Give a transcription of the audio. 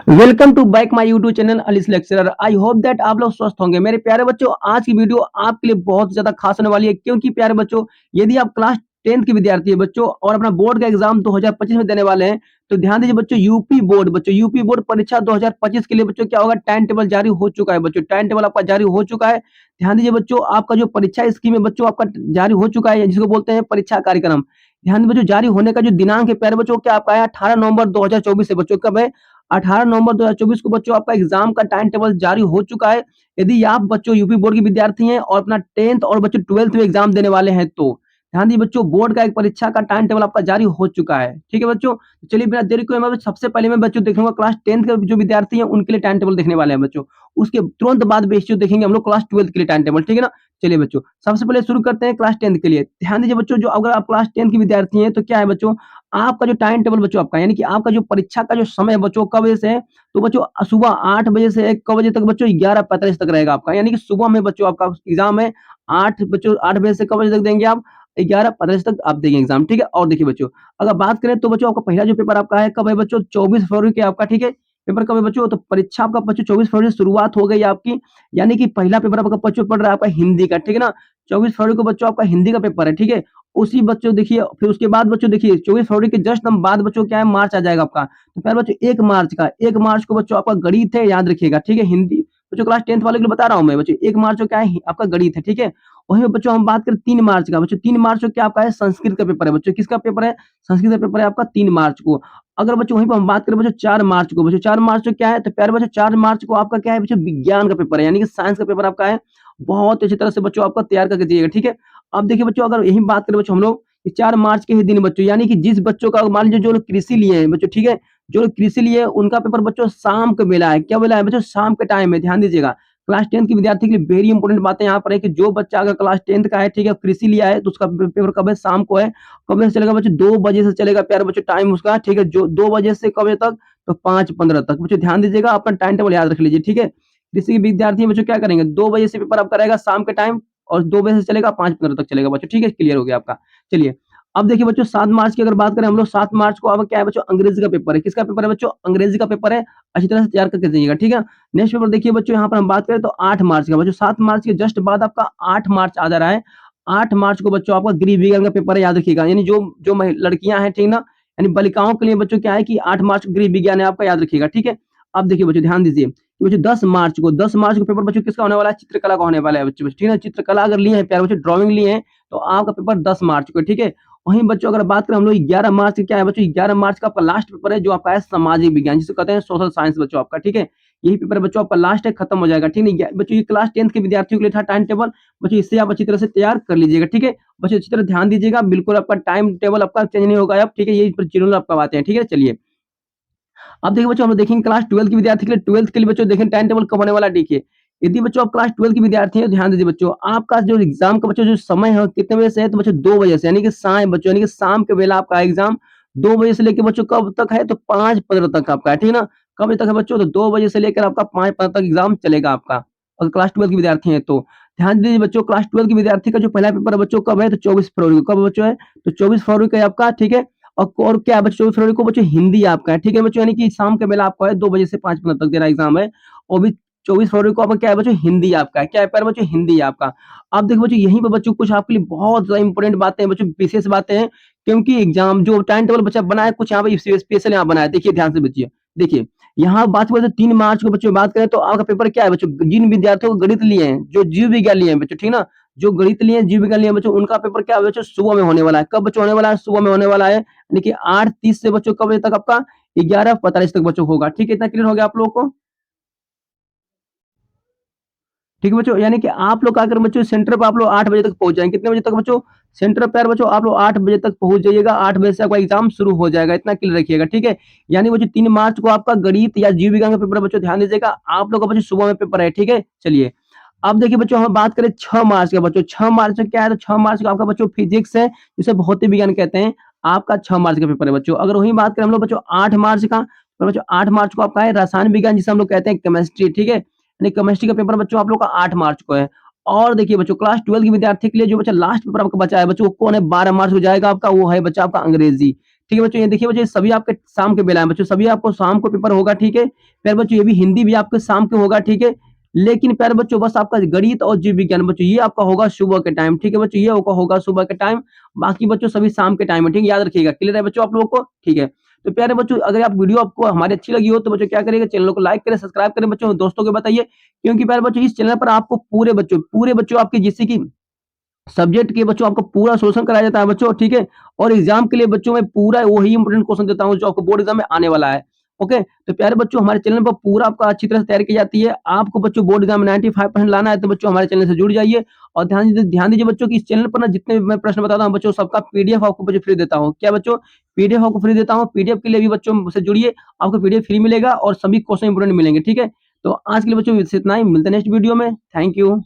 Welcome to back my YouTube channel Alice lecturer. I hope that आप लोग स्वस्थ होंगे। मेरे प्यारे बच्चों, आज की वीडियो आपके लिए बहुत ज्यादा खास होने वाली है, क्योंकि प्यारे बच्चों, यदि आप क्लास 10th के विद्यार्थी है बच्चों और अपना बोर्ड का एग्जाम 2025 में देने वाले हैं, तो ध्यान दीजिए बच्चों, यूपी बोर्ड परीक्षा 2025 के लिए बच्चों क्या होगा, टाइम टेबल जारी हो चुका है बच्चों। टाइम टेबल आपका जारी हो चुका है। ध्यान दीजिए बच्चों, आपका जो परीक्षा स्कीम है बच्चों आपका जारी हो चुका है, जिसको बोलते हैं परीक्षा कार्यक्रम। ध्यान दीजिए बच्चों, जारी होने का जो दिनांक है प्यारे बच्चों, क्या आपका है 18 नवंबर 2024 से बच्चों। कब है? 18 नवंबर 2024 को बच्चों आपका एग्जाम का टाइम टेबल जारी हो चुका है। यदि आप बच्चों यूपी बोर्ड के विद्यार्थी हैं और अपना 10th और बच्चों 12th में एग्जाम देने वाले हैं, तो ध्यान दीजिए बच्चों, बोर्ड का एक परीक्षा का टाइम टेबल आपका जारी हो चुका है। ठीक है बच्चों, तो चलिए बिना देरी को मैं सबसे पहले मैं बच्चों देखूंगा क्लास 10th के जो विद्यार्थी हैं उनके लिए टाइम टेबल देखने वाले हैं बच्चों। उसके तुरंत बाद बेसिक देखेंगे हम लोग क्लास 12th के लिए टाइम टेबल। ठीक है ना? चलिए बच्चों, सबसे पहले शुरू करते हैं क्लास 10th के लिए। ध्यान दीजिए बच्चों, जो अगर आप क्लास 10th के विद्यार्थी हैं तो क्या है बच्चों, आपका जो टाइम टेबल बच्चों आपका, यानी कि आपका जो परीक्षा का जो समय है बच्चों, कब बजे से है, तो बच्चों सुबह 8 बजे से क बजे तक बच्चों 11:45 तक रहेगा आपका। यानी कि सुबह में बच्चों आपका एग्ज़ाम है। 8 बच्चों 8 बजे से क बजे तक देंगे आप? 11:45 तक आप देंगे एग्ज़ाम। ठीक है? और देखिए बच्चों, अगर बात करें तो बच्चों आपका पहला जो पेपर आपका है कब है बच्चों? 24 फरवरी के आपका। ठीक है? पेपर कब है बच्चों? तो परीक्षा आपका बच्चों 24 फरवरी से शुरुआत हो गई आपकी। यानी कि पहला पेपर आपका बच्चों पड़ रहा है आपका हिंदी का। ठीक है ना? 24 फरवरी को बच्चों आपका हिंदी का पेपर है। ठीक है? उसी बच्चों देखिए, फिर उसके बाद बच्चों देखिए 24 फरवरी के जस्ट हम बाद बच्चों क्या है, मार्च आ जाएगा आपका। तो प्यारे बच्चों 1 मार्च को बच्चों आपका गणित है, याद रखिएगा। ठीक है? हिंदी बच्चों क्लास 10th वाले के लिए बता रहा हूँ मैं बच्चों, 1 मार्च को क्या है आपका गणित है। ठीक है? वहीं पे बच्चों हम बात करें 3 मार्च का, बच्चों 3 मार्च को क्या आपका है, संस्कृत का पेपर है बच्चों। किसका पेपर है? संस्कृत का पेपर है आपका 3 मार्च को। अगर बच्चों वहीं पे हम बात करें बच्चों 4 मार्च को, बच्चों 4 मार्च को क्या है, तो प्यारे बच्चों 4 मार्च को आपका क्या है बच्चों, विज्ञान का पेपर है, यानी कि साइंस का पेपर आपका है। बहुत अच्छी तरह से बच्चों आपका तैयार करके जाइएगा। ठीक है? अब देखिए बच्चों, अगर यही बात करें बच्चों हम लोग कि 4 मार्च के ही दिन बच्चों, यानी कि जिस बच्चों का मान लीजिए जो लोग कृषि लिए हैं बच्चों। ठीक है? जो लोग कृषि लिए हैं उनका पेपर बच्चों शाम को बेला है। क्या बेला है बच्चों? शाम के टाइम में। ध्यान दीजिएगा, क्लास 10th के विद्यार्थी के लिए वेरी इंपॉर्टेंट बातें यहाँ पर है कि जो बच्चा अगर क्लास 10th का है, ठीक है, कृषि लिया है, तो उसका पेपर कब है? शाम को है। कब बजे से चलेगा बच्चों? 2 बजे से चलेगा प्यारे बच्चों, टाइम उसका। ठीक है? जो 2 बजे से कब बजे तक? तो 5:15 तक। बच्चों ध्यान दीजिएगा, अपना टाइम टेबल याद रख लीजिए। ठीक है? कृषि के विद्यार्थी बच्चों क्या करेंगे, 2 बजे से पेपर आपका रहेगा शाम के टाइम, और 2 बजे से चलेगा 5:15 तक चलेगा बच्चों। ठीक है? क्लियर हो गया आपका। चलिए, अब देखिए बच्चों, 7 मार्च की अगर बात करें हम लोग, 7 मार्च को अब क्या है बच्चों, अंग्रेजी का पेपर है। किसका पेपर है बच्चों? अंग्रेजी का पेपर है। अच्छी तरह से तैयार करके जाइएगा। ठीक है? नेक्स्ट पेपर देखिए बच्चों, यहाँ पर हम बात करें तो 8 मार्च का बच्चों, 7 मार्च के जस्ट बाद आपका 8 मार्च आ जा रहा है। 8 मार्च को बच्चों आपका गृह विज्ञान का पेपर है, याद रखिएगा। यानी जो जो लड़कियां हैं, ठीक ना, यानी बालिकाओं के लिए बच्चों क्या है कि 8 मार्च को गृह विज्ञान है आपका, याद रखिएगा। ठीक है? अब देखिए बच्चों, ध्यान दीजिए कि बच्चों 10 मार्च को पेपर बच्चों किसका होने वाला है? चित्रकला का होने वाला है बच्चों। ठीक है? चित्रकला अगर लिए हैं प्यारे बच्चों, ड्राइंग लिए हैं, तो आपका पेपर 10 मार्च को है। ठीक है? वहीं बच्चों अगर बात करें हम लोग 11 मार्च क्या है बच्चों, 11 मार्च का आपका लास्ट पेपर है, जो आपका है सामाजिक विज्ञान, जिसे कहते हैं सोशल साइंस बच्चों आपका। ठीक है? यही पेपर बच्चों आपका लास्ट है, खत्म हो जाएगा। ठीक है? बच्चों ये क्लास 10th के विद्यार्थियों के लिए था टाइम टेबल। बच्चों इससे आप अच्छी तरह से तैयार कर लीजिएगा। ठीक है? बच्चों अच्छी तरह ध्यान दीजिएगा, बिल्कुल आपका टाइम टेबल आपका चेंज नहीं होगा अब। ठीक है? यही शेड्यूल आपका बातें हैं। ठीक है? चलिए, अब देखिए बच्चों, हम लोग देखेंगे क्लास 12 के विद्यार्थी के लिए, 12th के लिए बच्चों देखें टाइम टेबल कब होने वाला है। देखिए, यदि बच्चों आप क्लास 12 के विद्यार्थी हैं तो ध्यान दीजिए बच्चों, आपका जो एग्जाम का बच्चों जो समय है कितने बजे से है, तो बच्चों 2 बजे से, यानी कि साय बच्चों, यानी कि शाम के बेला आपका एग्जाम 2 बजे से लेके बच्चों कब तक है, तो 5:15 तक आपका है। ठीक है ना? कब बजे तक है बच्चों? तो 2 बजे से लेकर आपका 5:15 तक एग्जाम चलेगा आपका, अगर क्लास 12 के विद्यार्थी हैं तो। ध्यान दीजिए बच्चों, क्लास 12 के विद्यार्थी का जो पहला पेपर है बच्चों कब है, तो 24 फरवरी को। कब बच्चों है? तो 24 फरवरी को है आपका। ठीक है? और क्या है बच्चों, 24 फरवरी को बच्चों हिंदी आपका है। ठीक है बच्चों? यानी कि शाम के बेला आपका है, 2 बजे से 5:15 तक देना एग्जाम है। और भी 24 फरवरी को आपका क्या है बच्चों, हिंदी आपका है। क्या है प्यारे बच्चों? हिंदी आपका। अब देखो बच्चों, यहीं पे बच्चों कुछ आपके लिए बहुत ज़्यादा इंपॉर्टेंट बातें हैं बच्चों, विशेष बातें हैं, क्योंकि एग्जाम जो टाइम टेबल बच्चा बनाया कुछ यहाँ पे स्पेशल यहाँ बनाया है। देखिए ध्यान से बच्चिए, देखिए यहाँ बात करें तो 3 मार्च को बच्चों बात करें तो आपका पेपर क्या है बच्चों, जिन विद्यार्थियों को गणित लिए हैं, जो जीव विज्ञान लिए हैं बच्चों, ठीक ना, जो गणित लिए हैं, जीव विज्ञान लिए हैं बच्चों, उनका पेपर क्या है बच्चों, सुबह में होने वाला है। कब बच्चों होने वाला है? सुबह में होने वाला है। देखिए 8:30 से बच्चों कब बजे तक आपका, 11:45 तक बच्चों होगा। ठीक है? इतना क्लियर हो गया आप लोगों को? ठीक है बच्चों, यानी कि आप लोग आकर बच्चों सेंटर पे आप लोग 8 बजे तक पहुंच जाएंगे। कितने बजे तक बच्चों? सेंटर पे यार बच्चों आप लोग 8 बजे तक पहुंच जाइएगा। 8 बजे से आपका एग्जाम शुरू हो जाएगा, इतना क्लियर रखिएगा। ठीक है? यानी बच्चों 3 मार्च को आपका गणित या जीव विज्ञान का पेपर है बच्चों, ध्यान दीजिएगा। आप लोग का बच्चों सुबह में पेपर है। ठीक है? चलिए, अब देखिए बच्चों, हम बात करें 6 मार्च का बच्चों, 6 मार्च को क्या है, तो 6 मार्च को आपका बच्चों फिजिक्स है, जिसे भौतिक विज्ञान कहते हैं। आपका 6 मार्च का पेपर है बच्चों। अगर वही बात करें हम लोग बच्चों 8 मार्च का, तो बच्चों 8 मार्च को आपका है रसायन विज्ञान, जिसे हम लोग कहते हैं केमिस्ट्री। ठीक है? यानी केमिस्ट्री का पेपर बच्चों आप लोग का 8 मार्च को है। और देखिए बच्चों, क्लास 12 के विद्यार्थी के लिए जो बच्चा लास्ट पेपर आपका बचा है बच्चों, वो कौन है, 12 मार्च को जाएगा आपका, वो है बच्चा आपका अंग्रेजी। ठीक है बच्चों, ये देखिए बच्चों, ये सभी आपके शाम के बेला है बच्चों, सभी आपको शाम को पेपर होगा, ठीक है। प्यारे बच्चों, ये भी हिंदी भी आपके शाम को होगा, ठीक है। लेकिन प्यारे बच्चों, बस आपका गणित और जीव विज्ञान बच्चों, ये आपका होगा सुबह के टाइम, ठीक है बच्चों, ये आपका होगा सुबह के टाइम। बाकी बच्चों सभी शाम के टाइम है, ठीक है, याद रखिएगा। क्लियर है बच्चों आप लोगों को? ठीक है। तो प्यारे बच्चों, अगर आप वीडियो आपको हमारी अच्छी लगी हो तो बच्चों क्या करिएगा, चैनल को लाइक करें, सब्सक्राइब करें बच्चों, दोस्तों को बताइए। क्योंकि प्यारे बच्चों, इस चैनल पर आपको पूरे बच्चों आपके जैसे कि सब्जेक्ट के बच्चों आपको पूरा सॉल्यूशन कराया जाता है बच्चों, ठीक है। और एग्जाम के लिए बच्चों मैं पूरा वही इंपोर्टेंट क्वेश्चन देता हूँ जो आपको बोर्ड एग्जाम में आने वाला है। ओके, तो प्यारे बच्चों, हमारे चैनल पर पूरा आपका अच्छी तरह से तैयारी की जाती है। आपको बच्चों बोर्ड एग्जाम में 95% लाना है तो बच्चों हमारे चैनल से जुड़ जाइए। और ध्यान दीजिए बच्चों कि इस चैनल पर ना जितने भी मैं प्रश्न बताता हूँ बच्चों, सबका पीडीएफ आपको बच्चों फ्री देता हूँ। क्या बच्चों? पीडीएफ आपको फ्री देता हूँ। पीडीएफ के लिए भी बच्चों मुझसे जुड़िए, आपको पीडीएफ फ्री मिलेगा और सभी क्वेश्चन इंपोर्टेंट मिलेंगे, ठीक है। तो आज के लिए बच्चों इतना ही, मिलते हैं नेक्स्ट वीडियो में। Thank you.